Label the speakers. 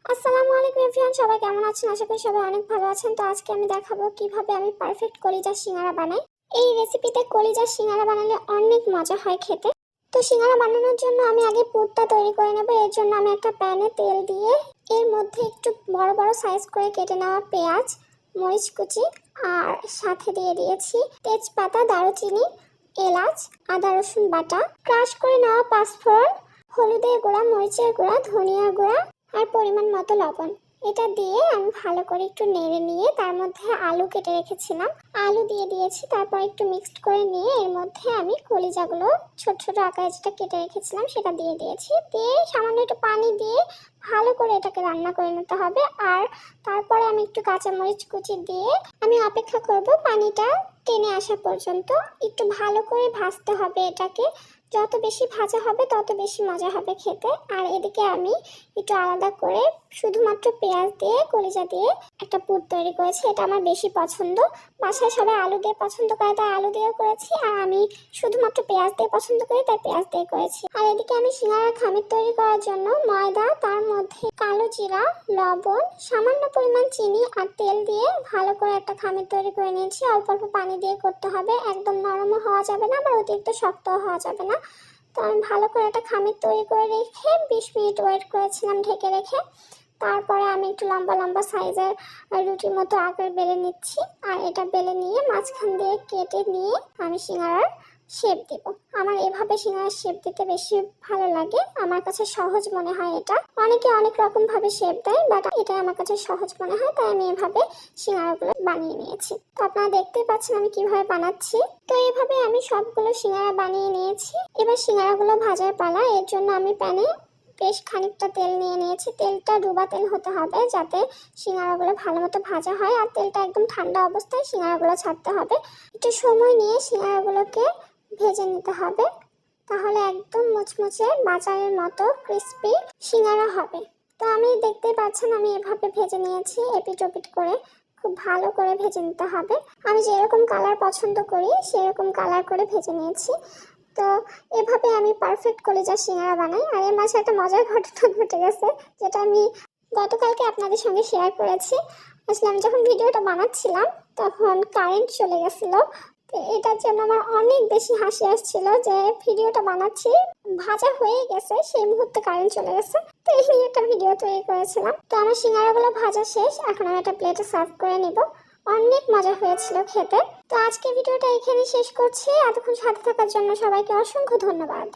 Speaker 1: আসসালামু আলাইকুম এভরিওয়ান, সবাই কেমন আছেন? আশা করি সবাই অনেক ভালো আছেন। তো আজকে আমি দেখাবো কিভাবে আমি পারফেক্ট কলিজার সিঙ্গারা বানাই। এই রেসিপিতে কলিজার সিঙ্গারা বানালে অনেক মজা হয় খেতে। তো সিঙ্গারা বানানোর জন্য আমি আগে পুরটা তৈরি করে নেব। এর জন্য আমি একটা প্যানে তেল দিয়ে এর মধ্যে একটু বড় বড় সাইজ করে কেটে নেওয়া পেঁয়াজ, মরিচ কুচি আর সাথে দিয়ে দিয়েছি তেজপাতা, দারুচিনি, এলাচ, আদা রসুন বাটা, ক্রাশ করে নেওয়া পাঁচফোড়ন, হলুদের গুঁড়া, মরিচের গুঁড়া, ধনিয়ার গুঁড়া আর পরিমাণ মতো লবণ। এটা দিয়ে আমি ভালো করে একটু নেড়ে নিয়ে তার মধ্যে আলু কেটে রেখেছিলাম, আলু দিয়ে দিয়েছি। তারপর একটু মিক্সড করে নিয়ে এর মধ্যে আমি কলিজাগুলো ছোট ছোট আকারে যেটা কেটে রেখেছিলাম সেটা দিয়ে দিয়েছি। দিয়ে সামান্য একটু পানি দিয়ে ভালো করে এটাকে রান্না করে নিতে হবে। আর তারপরে আমি একটু কাঁচামরিচ কুচি দিয়ে আমি অপেক্ষা করব পানিটা টেনে আসা পর্যন্ত। একটু ভালো করে ভাজতে হবে এটাকে, যত বেশি ভাজা হবে তত বেশি মজা হবে খেতে। আর এদিকে আমি একটু আলাদা করে শুধুমাত্র পেঁয়াজ দিয়ে কলিজা দিয়ে একটা পুর তৈরি করেছি। এটা আমার বেশি পছন্দ। বাসায় সবাই আলু দিয়ে পছন্দ করে তাই আলু দিয়ে করেছি, আর আমি শুধুমাত্র পেঁয়াজ দিয়ে পছন্দ করি তাই পেঁয়াজ দিয়ে করেছি। আর এদিকে আমি সিঙ্গারার খামির তৈরি করার জন্য ময়দা, তার মধ্যে কালো জিরা, লবণ, সামান্য পরিমাণ চিনি আর তেল দিয়ে ভালো করে একটা খামির তৈরি করে নিয়েছি। অল্প অল্প পানি দিয়ে করতে হবে, একদম নরমও হওয়া যাবে না আবার অতিরিক্ত শক্তও হওয়া যাবে না। তো আমি ভালো করে একটা খামির তৈরি করে রেখে 20 মিনিট ওয়েট করেছিলাম ঢেকে রেখে। তারপরে আমি একটু লম্বা লম্বা সাইজের রুটির মতো আকার বেলে নিচ্ছি। আর এটা বেলে নিয়ে মাঝখান দিয়ে কেটে নিয়ে আমি সিঙ্গারার শেপ দেব। আমার এভাবে সিঙ্গারার শেপ দিতে বেশি ভালো লাগে, আমার কাছে সহজ মনে হয় এটা। অনেকে অনেক রকম ভাবে শেপ দেয়, বাট এটা আমার কাছে সহজ মনে হয় তাই আমি এভাবে সিঙ্গারাগুলো বানিয়ে নিয়েছি। তো আপনারা দেখতেই পাচ্ছেন আমি কিভাবে বানাচ্ছি। তো এইভাবে আমি সবগুলো সিঙ্গারা বানিয়ে নিয়েছি। এবার সিঙ্গারাগুলো ভাজার পালা। এর জন্য আমি প্যানে বেশ খানিকটা তেল নিয়ে নিয়েছি। তেলটা ডুবা তেল হতে হবে যাতে সিঙ্গারাগুলো ভালো মতো ভাজা হয়। আর তেলটা একদম ঠান্ডা অবস্থায় সিঙ্গারাগুলো ছাড়তে হবে। একটু সময় নিয়ে সিঙ্গারাগুলোকে ভেজে নিতে হবে, তাহলে একদম মুচমুচে বাজারের মতো ক্রিস্পি সিঙ্গারা হবে। তো আমি দেখতেই পাচ্ছেন আমি এভাবে ভেজে নিয়েছি, এপিট ওপিট করে খুব ভালো করে ভেজে নিতে হবে। আমি যেরকম কালার পছন্দ করি সেরকম কালার করে ভেজে নিয়েছি। তো এভাবে আমি পারফেক্ট কলিজার সিঙ্গারা বানাই। আর এর মাঝে একটা মজার ঘটনা ঘটে গেছে, যেটা আমি গতকালকে আপনাদের সঙ্গে শেয়ার করেছি। আসলে আমি যখন ভিডিওটা বানাচ্ছিলাম তখন কারেন্ট চলে গেছিলো। তো এটার জন্য আমার অনেক বেশি হাসি আসছিল যে ভিডিওটা বানাচ্ছি, ভাজা হয়ে গেছে, সেই মুহূর্তে কারেন্ট চলে গেছে। তো এই নিয়ে একটা ভিডিও তৈরি করেছিলাম। তো আমার সিঙ্গারাগুলো ভাজা শেষ, এখন আমি একটা প্লেটে সার্ভ করে নিব। অনেক মজা হয়েছিল খেতে। তো আজকে ভিডিওটা এখানে শেষ করছি। এতক্ষণ সাথে থাকার জন্য সবাইকে অসংখ্য ধন্যবাদ।